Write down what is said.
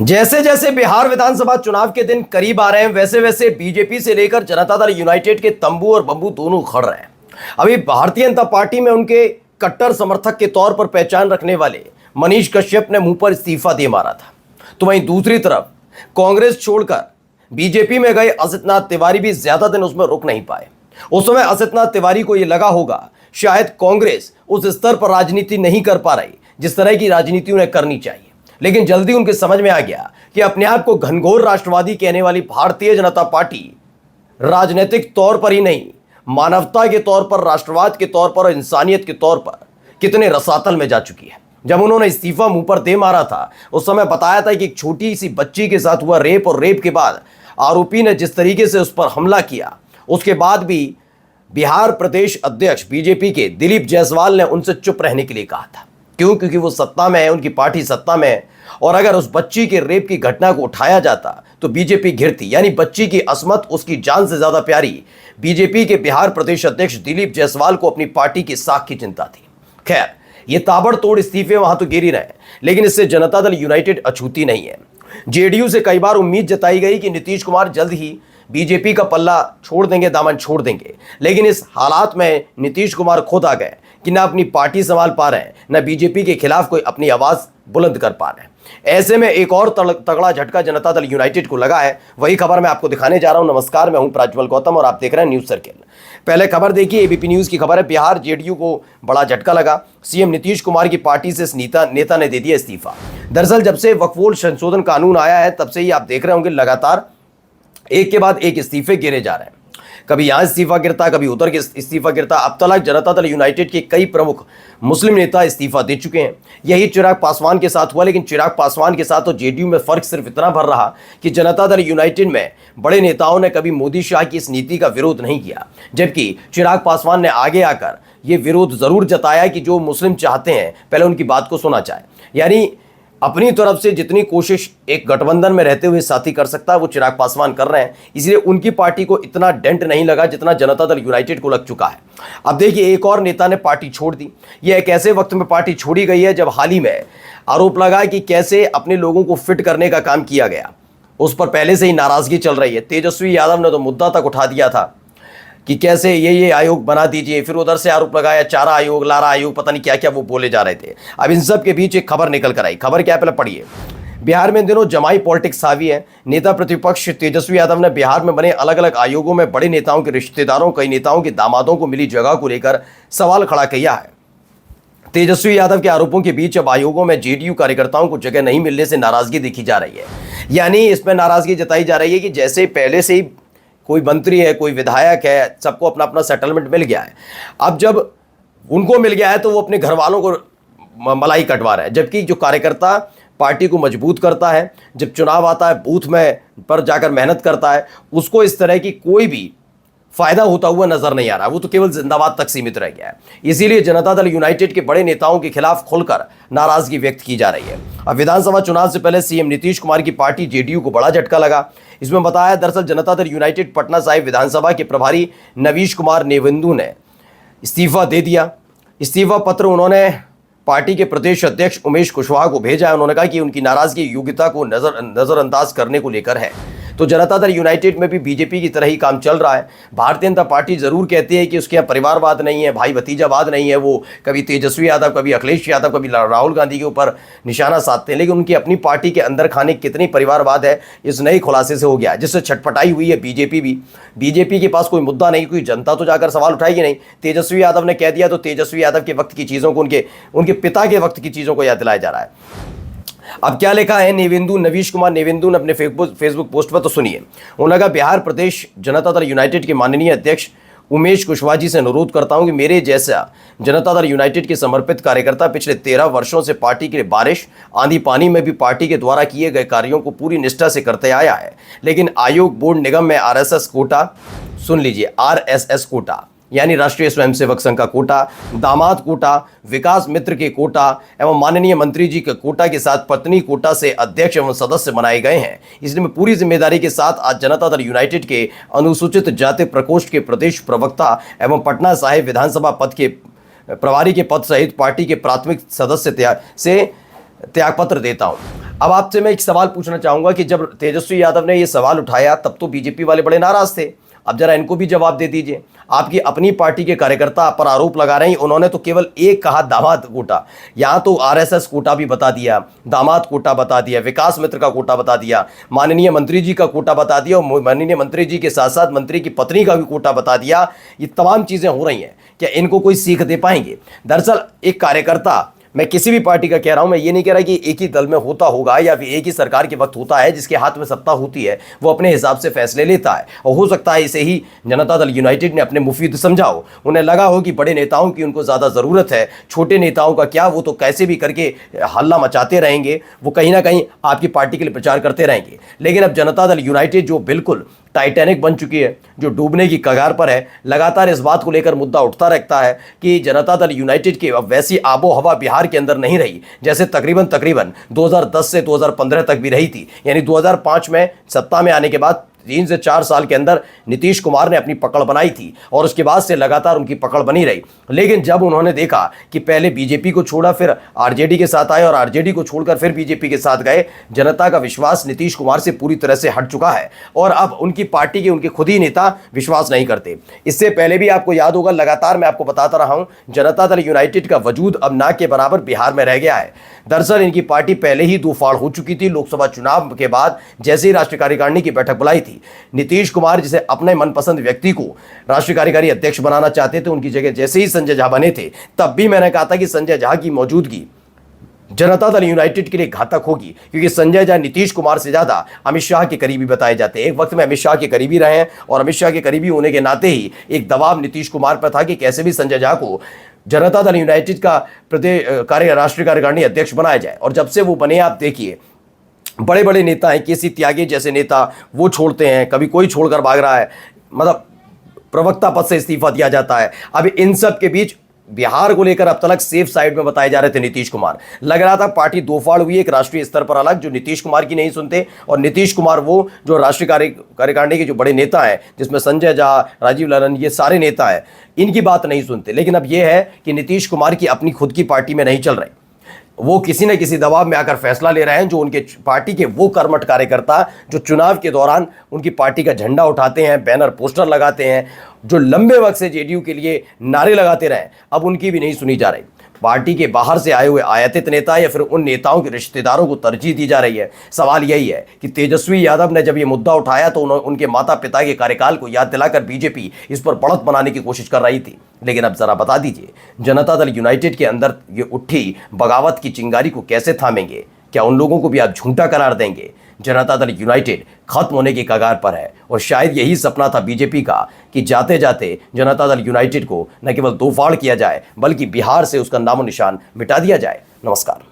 जैसे जैसे बिहार विधानसभा चुनाव के दिन करीब आ रहे हैं, वैसे वैसे बीजेपी से लेकर जनता दल यूनाइटेड के तंबू और बंबू दोनों खड़ रहे हैं। अभी भारतीय जनता पार्टी में उनके कट्टर समर्थक के तौर पर पहचान रखने वाले मनीष कश्यप ने मुंह पर इस्तीफा दे मारा था, तो वहीं दूसरी तरफ कांग्रेस छोड़कर बीजेपी में गए असित तिवारी भी ज्यादा दिन उसमें रुक नहीं पाए। उस समय असित तिवारी को यह लगा होगा शायद कांग्रेस उस स्तर पर राजनीति नहीं कर पा रही जिस तरह की राजनीति उन्हें करनी चाहिए, लेकिन जल्दी उनके समझ में आ गया कि अपने आप को घनघोर राष्ट्रवादी कहने वाली भारतीय जनता पार्टी राजनीतिक तौर पर ही नहीं, मानवता के तौर पर, राष्ट्रवाद के तौर पर और इंसानियत के तौर पर कितने रसातल में जा चुकी है। जब उन्होंने इस्तीफा मुंह पर दे मारा था, उस समय बताया था कि एक छोटी सी बच्ची के साथ हुआ रेप और रेप के बाद आरोपी ने जिस तरीके से उस पर हमला किया, उसके बाद भी बिहार प्रदेश अध्यक्ष बीजेपी के दिलीप जायसवाल ने उनसे चुप रहने के लिए कहा था। क्यों? क्योंकि वो सत्ता में है, उनकी पार्टी सत्ता में है, और अगर उस बच्ची के रेप की घटना को उठाया जाता तो बीजेपी घिरती, यानी बच्ची की असमत उसकी जान से ज्यादा प्यारी बीजेपी के बिहार प्रदेश अध्यक्ष दिलीप जायसवाल को अपनी पार्टी की साख की चिंता थी। खैर, ये ताबड़तोड़ इस्तीफे वहां तो गिर ही रहे, लेकिन इससे जनता दल यूनाइटेड अछूती नहीं है। जेडीयू से कई बार उम्मीद जताई गई कि नीतीश कुमार जल्द ही बीजेपी का पल्ला छोड़ देंगे, दामन छोड़ देंगे, लेकिन इस हालात में नीतीश कुमार खुद आ गए कि ना अपनी पार्टी संभाल पा रहे हैं, ना बीजेपी के खिलाफ कोई अपनी आवाज बुलंद कर पा रहे हैं। ऐसे में एक और तगड़ा झटका जनता दल यूनाइटेड को लगा है। वही खबर मैं आपको दिखाने जा रहा हूं। नमस्कार, मैं हूं प्रज्वल गौतम और आप देख रहे हैं न्यूज सर्किल। पहले खबर देखिए, एबीपी न्यूज की खबर है। बिहार जेडीयू को बड़ा झटका लगा। सीएम नीतीश कुमार की पार्टी से इस नेता ने दे दिया इस्तीफा। दरअसल जब से वक्फ बोर्ड संशोधन कानून आया है, तब से ही आप देख रहे होंगे लगातार एक के बाद एक इस्तीफे गिरे जा रहे हैं। कभी यहां इस्तीफा गिरता, कभी उधर के इस्तीफा गिरता। अब तक जनता दल यूनाइटेड के कई प्रमुख मुस्लिम नेता इस्तीफा दे चुके हैं। यही चिराग पासवान के साथ हुआ, लेकिन चिराग पासवान के साथ तो जेडीयू में फर्क सिर्फ इतना भर रहा कि जनता दल यूनाइटेड में बड़े नेताओं ने कभी मोदी शाह की इस नीति का विरोध नहीं किया, जबकि चिराग पासवान ने आगे आकर यह विरोध जरूर जताया कि जो मुस्लिम चाहते हैं पहले उनकी बात को सुना जाए। यानी अपनी तरफ से जितनी कोशिश एक गठबंधन में रहते हुए साथी कर सकता है वो चिराग पासवान कर रहे हैं, इसलिए उनकी पार्टी को इतना डेंट नहीं लगा जितना जनता दल यूनाइटेड को लग चुका है। अब देखिए, एक और नेता ने पार्टी छोड़ दी। यह एक ऐसे वक्त में पार्टी छोड़ी गई है जब हाल ही में आरोप लगा कि कैसे अपने लोगों को फिट करने का काम किया गया, उस पर पहले से ही नाराजगी चल रही है। तेजस्वी यादव ने तो मुद्दा तक उठा दिया था कि कैसे ये आयोग बना दीजिए, फिर उधर से आरोप लगाया चारा आयोग, लारा आयोग, पता नहीं क्या क्या वो बोले जा रहे थे। अब इन सब के बीच एक खबर निकल कर आई। खबर क्या है, पहले पढ़िए। बिहार में इन दिनों जमाई पॉलिटिक्स हावी है। नेता प्रतिपक्ष तेजस्वी यादव ने बिहार में बने अलग अलग आयोगों में बड़े नेताओं के रिश्तेदारों, कई नेताओं के दामादों को मिली जगह को लेकर सवाल खड़ा किया है। तेजस्वी यादव के आरोपों के बीच अब आयोगों में जेडीयू कार्यकर्ताओं को जगह नहीं मिलने से नाराजगी देखी जा रही है। यानी इसमें नाराजगी जताई जा रही है कि जैसे पहले से ही कोई मंत्री है, कोई विधायक है, सबको अपना अपना सेटलमेंट मिल गया है। अब जब उनको मिल गया है तो वो अपने घर वालों को मलाई कटवा रहे हैं, जबकि जो कार्यकर्ता पार्टी को मजबूत करता है, जब चुनाव आता है बूथ में पर जाकर मेहनत करता है, उसको इस तरह की कोई भी फायदा होता हुआ नजर नहीं आ रहा। वो तो केवल जिंदाबाद तक सीमित रह गया है। इसीलिए जनता दल यूनाइटेड के बड़े नेताओं के खिलाफ खुलकर नाराजगी व्यक्त की जा रही है। अब विधानसभा चुनाव से पहले सीएम नीतीश कुमार की पार्टी जेडीयू को बड़ा झटका लगा। इसमें बताया, दरअसल जनता दल यूनाइटेड पटना साहिब विधानसभा के प्रभारी नवीश कुमार नेवेंदु ने इस्तीफा दे दिया। इस्तीफा पत्र उन्होंने पार्टी के प्रदेश अध्यक्ष उमेश कुशवाहा को भेजा है। उन्होंने कहा कि उनकी नाराजगी योग्यता को नजरअंदाज करने को लेकर है। तो जनता दल यूनाइटेड में भी बीजेपी की तरह ही काम चल रहा है। भारतीय जनता पार्टी जरूर कहती है कि उसके यहाँ परिवारवाद नहीं है, भाई भतीजावाद नहीं है। वो कभी तेजस्वी यादव, कभी अखिलेश यादव, कभी राहुल गांधी के ऊपर निशाना साधते हैं, लेकिन उनकी अपनी पार्टी के अंदर खाने कितनी परिवारवाद है इस नए खुलासे से हो गया, जिससे छटपटाई हुई है बीजेपी भी। बीजेपी के पास कोई मुद्दा नहीं, कोई जनता तो जाकर सवाल उठाएगी नहीं। तेजस्वी यादव ने कह दिया तो तेजस्वी यादव के वक्त की चीज़ों को, उनके पिता के वक्त की चीज़ों को याद दिलाया जा रहा है। अब क्या लिखा है नवीश कुमार नेवेंदु ने अपने फेसबुक पोस्ट पर, तो सुनिए। उन्होंने कहा, बिहार प्रदेश जनता दल यूनाइटेड के माननीय अध्यक्ष उमेश कुशवाहा जी से अनुरोध करता हूं कि मेरे जैसा जनता दल यूनाइटेड के समर्पित कार्यकर्ता पिछले 13 वर्षों से पार्टी के लिए बारिश आंधी पानी में भी पार्टी के द्वारा किए गए कार्यों को पूरी निष्ठा से करते आया है, लेकिन आयोग, बोर्ड, निगम में आरएसएस कोटा, सुन लीजिए, आरएसएस कोटा यानी राष्ट्रीय स्वयंसेवक संघ का कोटा, दामाद कोटा, विकास मित्र के कोटा एवं माननीय मंत्री जी के कोटा के साथ पत्नी कोटा से अध्यक्ष एवं सदस्य बनाए गए हैं। इसलिए मैं पूरी जिम्मेदारी के साथ आज जनता दल यूनाइटेड के अनुसूचित जाति प्रकोष्ठ के प्रदेश प्रवक्ता एवं पटना साहिब विधानसभा पद के प्रभारी के पद सहित पार्टी के प्राथमिक सदस्य से त्यागपत्र देता हूं। अब आपसे मैं एक सवाल पूछना चाहूंगा कि जब तेजस्वी यादव ने ये सवाल उठाया तब तो बीजेपी वाले बड़े नाराज थे। अब जरा इनको भी जवाब दे दीजिए। आपकी अपनी पार्टी के कार्यकर्ता पर आरोप लगा रहे हैं, उन्होंने तो केवल एक कहा दामाद कोटा, यहां तो आरएसएस कोटा भी बता दिया, दामाद कोटा बता दिया, विकास मित्र का कोटा बता दिया, माननीय मंत्री जी का कोटा बता दिया और माननीय मंत्री जी के साथ साथ मंत्री की पत्नी का भी कोटा बता दिया। ये तमाम चीजें हो रही हैं, क्या इनको कोई सीख दे पाएंगे? दरअसल एक कार्यकर्ता, मैं किसी भी पार्टी का कह रहा हूं, मैं ये नहीं कह रहा कि एक ही दल में होता होगा या फिर एक ही सरकार के वक्त होता है, जिसके हाथ में सत्ता होती है वो अपने हिसाब से फैसले लेता है। और हो सकता है इसे ही जनता दल यूनाइटेड ने अपने मुफीद समझा हो, उन्हें लगा हो कि बड़े नेताओं की उनको ज़्यादा ज़रूरत है, छोटे नेताओं का क्या, वो तो कैसे भी करके हल्ला मचाते रहेंगे, वो कहीं ना कहीं आपकी पार्टी के लिए प्रचार करते रहेंगे। लेकिन अब जनता दल यूनाइटेड जो बिल्कुल टाइटैनिक बन चुकी है, जो डूबने की कगार पर है, लगातार इस बात को लेकर मुद्दा उठता रहता है कि जनता दल यूनाइटेड की अब वैसी आबो हवा बिहार के अंदर नहीं रही जैसे तकरीबन 2010 से 2015 तक भी रही थी। यानी 2005 में सत्ता में आने के बाद 3 से 4 साल के अंदर नीतीश कुमार ने अपनी पकड़ बनाई थी और उसके बाद से लगातार उनकी पकड़ बनी रही। लेकिन जब उन्होंने देखा कि पहले बीजेपी को छोड़ा, फिर आरजेडी के साथ आए और आरजेडी को छोड़कर फिर बीजेपी के साथ गए, जनता का विश्वास नीतीश कुमार से पूरी तरह से हट चुका है और अब उनकी पार्टी के उनके खुद ही नेता विश्वास नहीं करते। इससे पहले भी आपको याद होगा, लगातार मैं आपको बताता रहा हूं, जनता दल यूनाइटेड का वजूद अब ना के बराबर बिहार में रह गया है। दरअसल इनकी पार्टी पहले ही दो फाड़ हो चुकी थी। लोकसभा चुनाव के बाद जैसे ही राष्ट्रीय कार्यकारिणी की बैठक बुलाई थी, नीतीश कुमार जिसे अपने मनपसंद व्यक्ति को राष्ट्रीय कार्यकारी अध्यक्ष बनाना चाहते थे, उनकी जगह जैसे ही संजय झा बने थे, तब भी मैंने कहा था कि संजय झा की मौजूदगी जनता दल यूनाइटेड के लिए घातक होगी, क्योंकि संजय झा नीतीश कुमार से ज्यादा अमित शाह के करीबी बताए जाते हैं। एक वक्त में अमित शाह के करीबी रहे हैं और अमित शाह के करीबी होने के नाते ही एक दबाव नीतीश कुमार पर था कि कैसे भी संजय झा को जनता दल यूनाइटेड का राष्ट्रीय कार्यकारिणी अध्यक्ष बनाया जाए। और जब से वो बने, आप देखिए, बड़े बड़े नेता हैं, केसी त्यागी जैसे नेता, वो छोड़ते हैं, कभी कोई छोड़कर भाग रहा है, मतलब प्रवक्ता पद से इस्तीफा दिया जाता है। अब इन सब के बीच बिहार को लेकर अब तक सेफ साइड में बताए जा रहे थे नीतीश कुमार। लग रहा था पार्टी दो फाड़ हुई, एक राष्ट्रीय स्तर पर अलग जो नीतीश कुमार की नहीं सुनते, और नीतीश कुमार वो जो राष्ट्रीय कार्यकारिणी के जो बड़े नेता हैं, जिसमें संजय झा, राजीव ललन, ये सारे नेता हैं, इनकी बात नहीं सुनते। लेकिन अब ये है कि नीतीश कुमार की अपनी खुद की पार्टी में नहीं चल रही, वो किसी न किसी दबाव में आकर फैसला ले रहे हैं। जो उनके पार्टी के वो कर्मठ कार्यकर्ता जो चुनाव के दौरान उनकी पार्टी का झंडा उठाते हैं, बैनर पोस्टर लगाते हैं, जो लंबे वक्त से जेडीयू के लिए नारे लगाते रहे, अब उनकी भी नहीं सुनी जा रही। पार्टी के बाहर से आए हुए आयातित नेता या फिर उन नेताओं के रिश्तेदारों को तरजीह दी जा रही है। सवाल यही है कि तेजस्वी यादव ने जब ये मुद्दा उठाया तो उनके माता पिता के कार्यकाल को याद दिलाकर बीजेपी इस पर बढ़त बनाने की कोशिश कर रही थी। लेकिन अब जरा बता दीजिए, जनता दल यूनाइटेड के अंदर ये उठी बगावत की चिंगारी को कैसे थामेंगे? क्या उन लोगों को भी आप झूठा करार देंगे? जनता दल यूनाइटेड खत्म होने की कगार पर है और शायद यही सपना था बीजेपी का कि जाते जाते जनता दल यूनाइटेड को न केवल दो फाड़ किया जाए बल्कि बिहार से उसका नामो निशान मिटा दिया जाए। नमस्कार।